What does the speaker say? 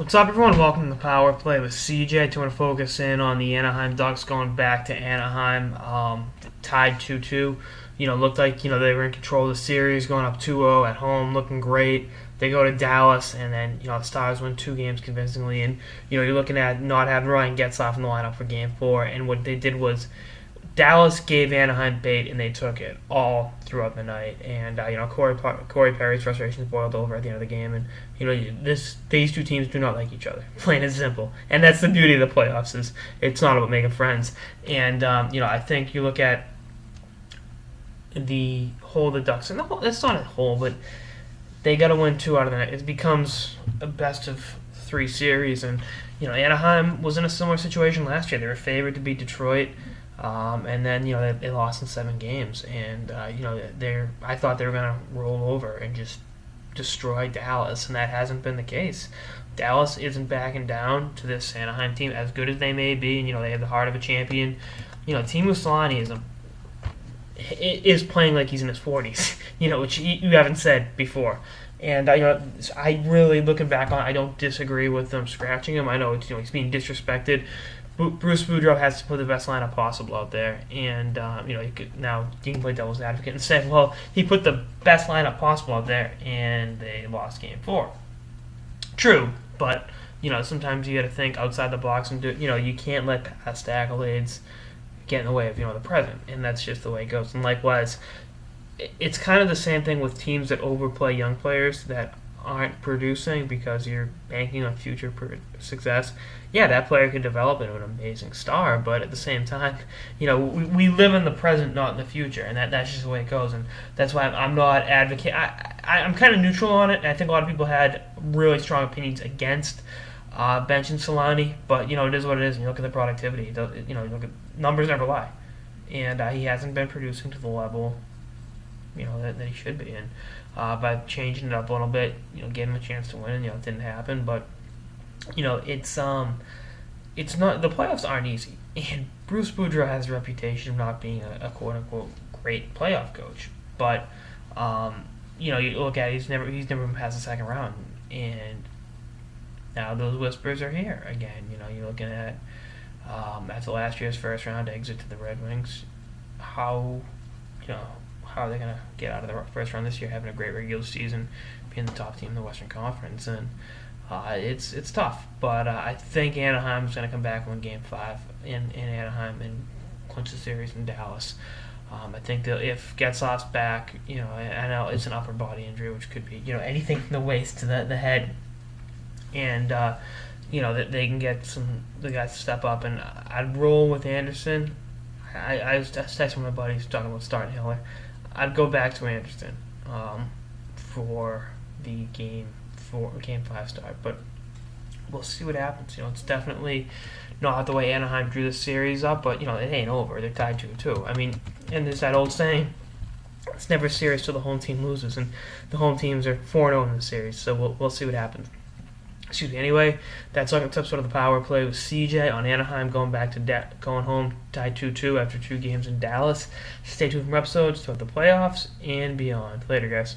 What's up, everyone? Welcome to the Power Play with CJ. To want to focus in on the Anaheim Ducks going back to Anaheim, tied 2-2. Looked like they were in control of the series, going up 2-0 at home, looking great. They go to Dallas, and then the Stars win 2 games convincingly. And you're looking at not having Ryan Getzlaf in the lineup for Game 4, and what they did was Dallas gave Anaheim bait, and they took it all throughout the night. And Corey Perry's frustrations boiled over at the end of the game. And these two teams do not like each other, plain and simple. And that's the beauty of the playoffs, is it's not about making friends. And I think you look at the whole of the Ducks, and it's not a whole, but they got to win 2 out of the night. It becomes a best of 3 series, and Anaheim was in a similar situation last year. They were favored to beat Detroit. And then they lost in 7 games, and I thought they were going to roll over and just destroy Dallas, and that hasn't been the case. Dallas isn't backing down to this Anaheim team, as good as they may be, and they have the heart of a champion. Teemu Selanne is playing like he's in his 40s, which you haven't said before. And I really, looking back on it, I don't disagree with them scratching him. I know he's being disrespected. Bruce Boudreau has to put the best lineup possible out there, and you can play devil's advocate and say, well, he put the best lineup possible out there, and they lost Game 4. True, but sometimes you got to think outside the box and do. You can't let past accolades get in the way of the present, and that's just the way it goes. And likewise, it's kind of the same thing with teams that overplay young players that aren't producing because you're banking on future success. Yeah, that player could develop into an amazing star, but at the same time, we live in the present, not in the future, and that's just the way it goes. And that's why I'm not advocating. I'm kind of neutral on it. And I think a lot of people had really strong opinions against benching Selanne, but it is what it is. And you look at the productivity. You look at numbers never lie, and he hasn't been producing to the level that he should be. And by changing it up a little bit, gave him a chance to win, and it didn't happen. But it's not, the playoffs aren't easy, and Bruce Boudreau has a reputation of not being a quote unquote great playoff coach. But you look at it, he's never been past the second round, and now those whispers are here again. You're looking at after last year's first round exit to the Red Wings, how are they going to get out of the first round this year, having a great regular season, being the top team in the Western Conference? And it's tough. But I think Anaheim's going to come back and win Game 5 in Anaheim and clinch the series in Dallas. I think that if Getzlaf's back, I know it's an upper body injury, which could be anything from the waist to the head, and that they can get the guys to step up. And I'd roll with Anderson. I was texting my buddies talking about starting Hiller. I'd go back to Anderson for the Game 5 start, but we'll see what happens. It's definitely not the way Anaheim drew the series up, but it ain't over. They're tied 2-2. I mean, and there's that old saying: it's never a series till the home team loses, and the home teams are 4-0 in the series. So we'll see what happens. Excuse me. Anyway, that's our episode of the Power Play with CJ on Anaheim going home tied 2-2 after 2 games in Dallas. Stay tuned for episodes throughout the playoffs and beyond. Later, guys.